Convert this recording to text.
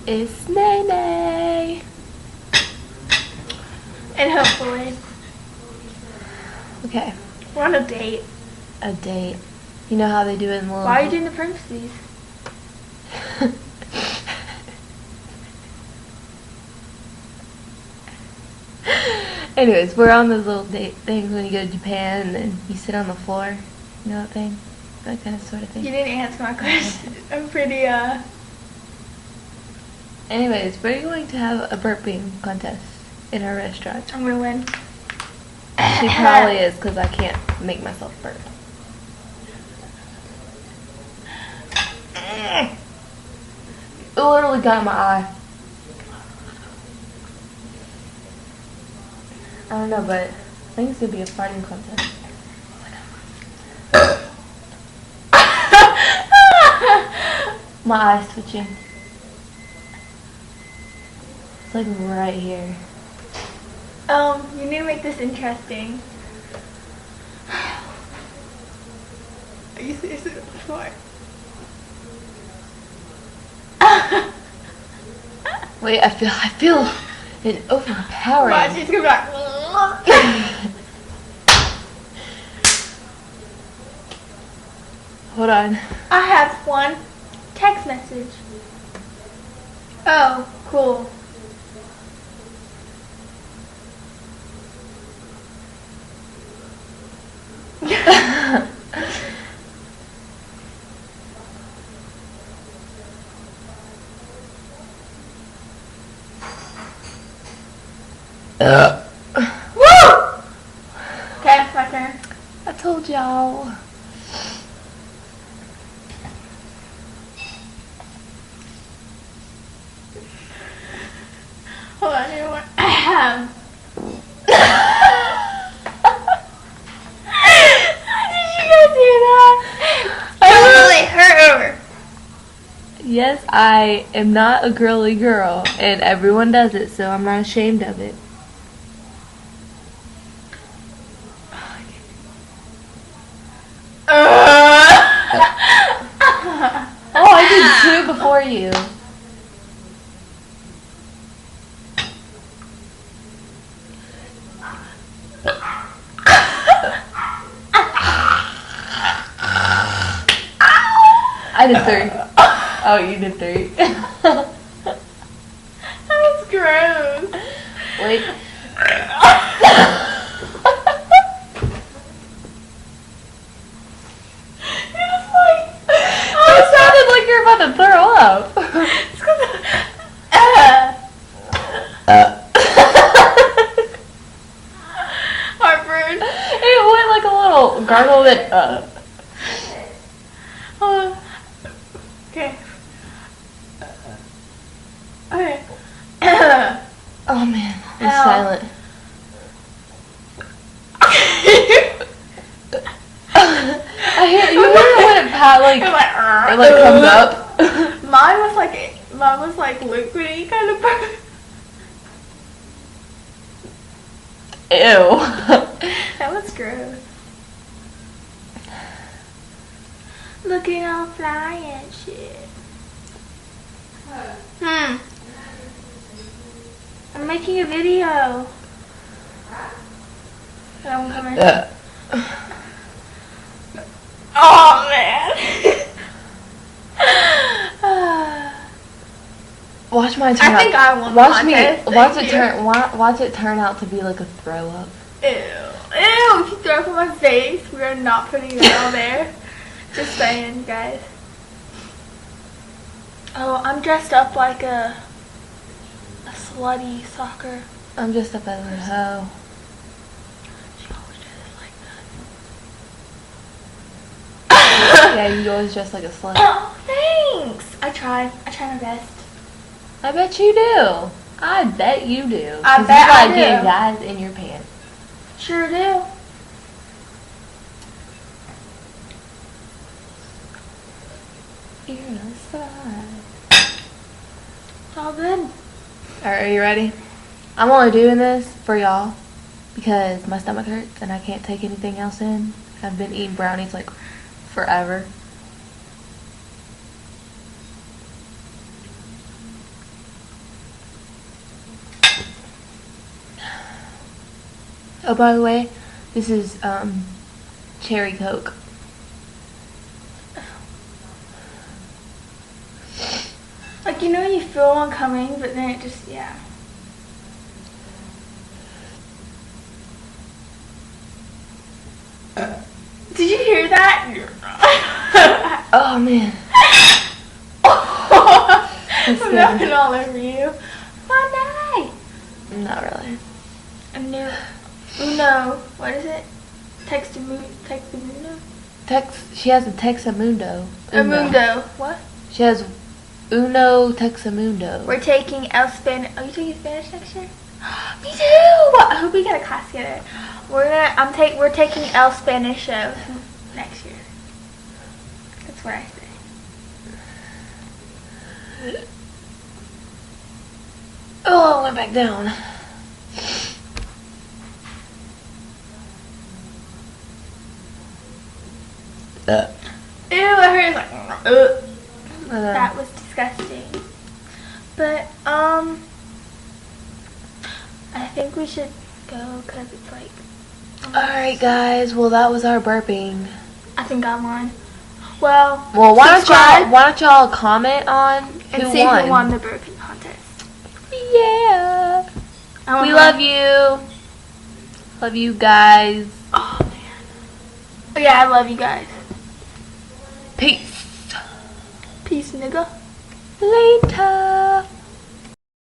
It's Nay. And hopefully. Okay. We're on a date. A date. You know how they do it in little... Why are you doing the parentheses? Anyways, we're on those little date things when you go to Japan and then you sit on the floor. You know that thing? That kind of sort of thing. You didn't answer my question. I'm pretty, Anyways, we're going to have a burping contest in our restaurant. I'm gonna win. She probably is because I can't make myself burp. It literally got in my eye. I don't know, but I think it's going to be a farting contest. My eye's twitching. It's like right here. You need to make this interesting. Are you serious? What? Wait, I feel an overpowering. Watch, it's gonna be like. Hold on. I have one text message. Oh, cool. Woo! Okay, my turn. I told y'all. Hold on, you know what? Did you guys hear that? That really hurt. Yes, I am not a girly girl, and everyone does it, so I'm not ashamed of it. Oh, I did two before you. I did three. Oh, you did three. That was gross. Wait. It sounded like you're about to throw up. It's 'cause heartburn. It went like a little gargle that. Okay. Okay. Oh man, it's Ow. silent. I hear you hear when it like It comes up. Mine was like liquidy kind of burn. Ew. That was gross. Looking all fly and shit. I'm making a video. I'm coming. Oh man. Watch mine turn out. I think I won the Watch me. contest. Watch it turn out to be like a throw up. Ew. Ew, if you throw up on my face, we are not putting that on there. Just saying, guys. Oh, I'm dressed up like a slutty soccer. I'm just up as a hoe. She always dresses like that. Yeah, you always dress like a slut. Oh, thanks. I try my best. I bet you do. I bet you do. I 'Cause bet you I like do. getting guys in your pants. Sure do. You're a slut. It's all good. Alright, are you ready? I'm only doing this for y'all because my stomach hurts and I can't take anything else in. I've been eating brownies like forever. Oh, by the way, this is cherry Coke. Like, you know, you feel one coming, but then it just, yeah. Did you hear that? Oh man. I'm knocking all over you. Oh, no. Not really. Uno. What is it? Textamundo. She has a Texamundo. Amundo. What? She has Uno Texamundo. We're taking Spanish. Are you taking Spanish next year? Me too. I hope we get a class together. We're taking El Spanish next year. That's what I say. Oh, I went back down. Ew, I heard like. That was disgusting. But I think we should go because it's like. Alright guys, well that was our burping. I think I won. Well, why don't y'all comment on who see won? who won the burping contest. Yeah. We love you. Love you guys. Oh man. Oh, yeah, I love you guys. Peace. Peace, nigga. Later.